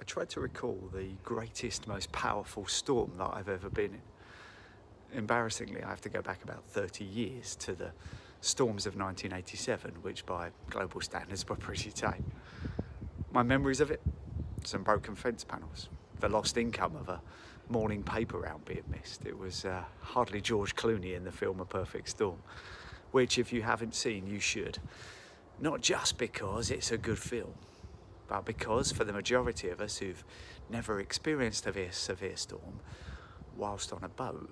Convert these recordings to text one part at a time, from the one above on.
I tried to recall the greatest, most powerful storm that I've ever been in. Embarrassingly, I have to go back about 30 years to the storms of 1987, which by global standards were pretty tame. My memories of it: some broken fence panels, the lost income of a morning paper round being missed. It was hardly George Clooney in the film A Perfect Storm, which, if you haven't seen, you should. Not just because it's a good film, but because for the majority of us who've never experienced a severe storm whilst on a boat,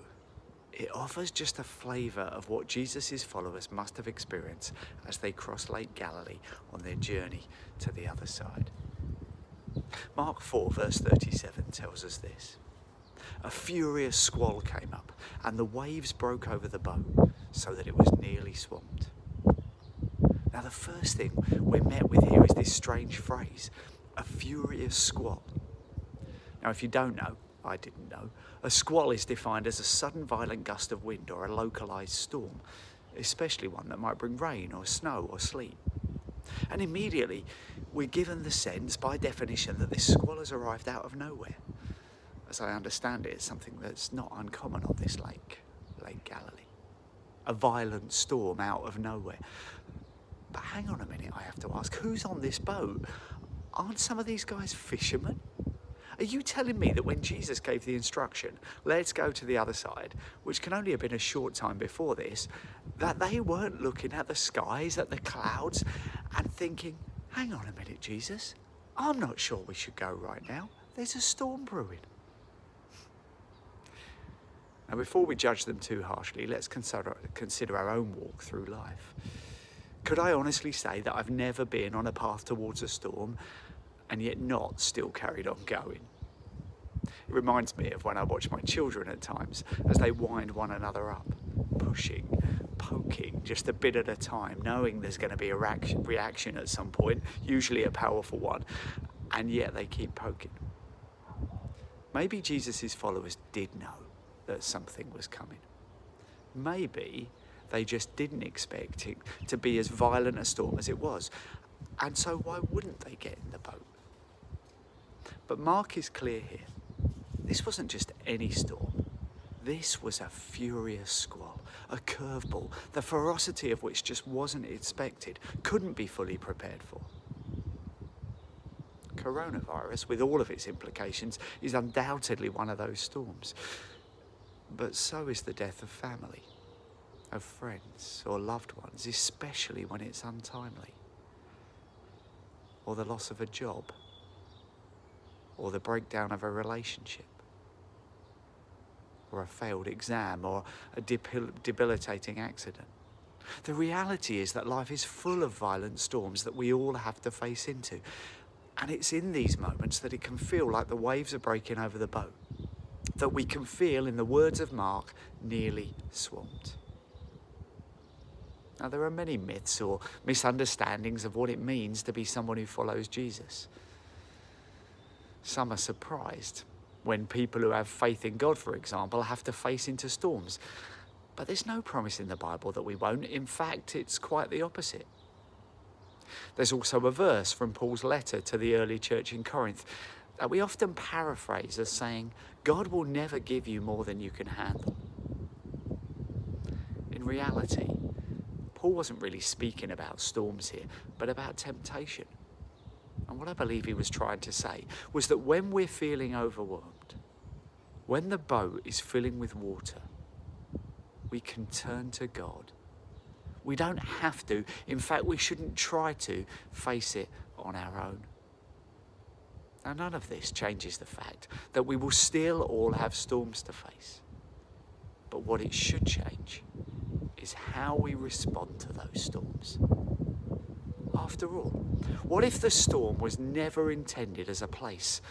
it offers just a flavour of what Jesus' followers must have experienced as they crossed Lake Galilee on their journey to the other side. Mark 4 verse 37 tells us this: "A furious squall came up, and the waves broke over the boat, so that it was nearly swamped." Now, the first thing we're met with here is this strange phrase, a furious squall. Now, if you don't know, I didn't know, a squall is defined as a sudden violent gust of wind or a localised storm, especially one that might bring rain or snow or sleet. And immediately, we're given the sense, by definition, that this squall has arrived out of nowhere. As I understand it, it's something that's not uncommon on this lake, Lake Galilee. A violent storm out of nowhere. But hang on a minute, I have to ask, who's on this boat? Aren't some of these guys fishermen? Are you telling me that when Jesus gave the instruction, let's go to the other side, which can only have been a short time before this, that they weren't looking at the skies, at the clouds, and thinking, hang on a minute, Jesus, I'm not sure we should go right now. There's a storm brewing. Now, before we judge them too harshly, let's consider our own walk through life. Could I honestly say that I've never been on a path towards a storm and yet not still carried on going? It reminds me of when I watch my children at times as they wind one another up, pushing, poking, just a bit at a time, knowing there's going to be a reaction at some point, usually a powerful one, and yet they keep poking. Maybe Jesus' followers did know that something was coming. Maybe they just didn't expect it to be as violent a storm as it was. And so why wouldn't they get in the boat? But Mark is clear here. This wasn't just any storm. This was a furious squall, a curveball, the ferocity of which just wasn't expected, couldn't be fully prepared for. Coronavirus, with all of its implications, is undoubtedly one of those storms. But so is the death of family, of friends or loved ones, especially when it's untimely. Or the loss of a job. Or the breakdown of a relationship. Or a failed exam, or a debilitating accident. The reality is that life is full of violent storms that we all have to face into. And it's in these moments that it can feel like the waves are breaking over the boat. That we can feel, in the words of Mark, nearly swamped. Now, there are many myths or misunderstandings of what it means to be someone who follows Jesus. Some are surprised when people who have faith in God, for example, have to face into storms. But there's no promise in the Bible that we won't. In fact, it's quite the opposite. There's also a verse from Paul's letter to the early church in Corinth that we often paraphrase as saying, God will never give you more than you can handle. In reality, Paul wasn't really speaking about storms here, but about temptation. And what I believe he was trying to say was that when we're feeling overwhelmed, when the boat is filling with water, we can turn to God. We don't have to, in fact, we shouldn't try to face it on our own. Now, none of this changes the fact that we will still all have storms to face. But what it should change is how we respond to those storms. After all, what if the storm was never intended as a place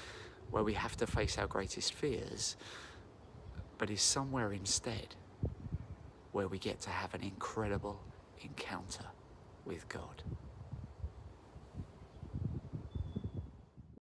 where we have to face our greatest fears, but is somewhere instead where we get to have an incredible encounter with God?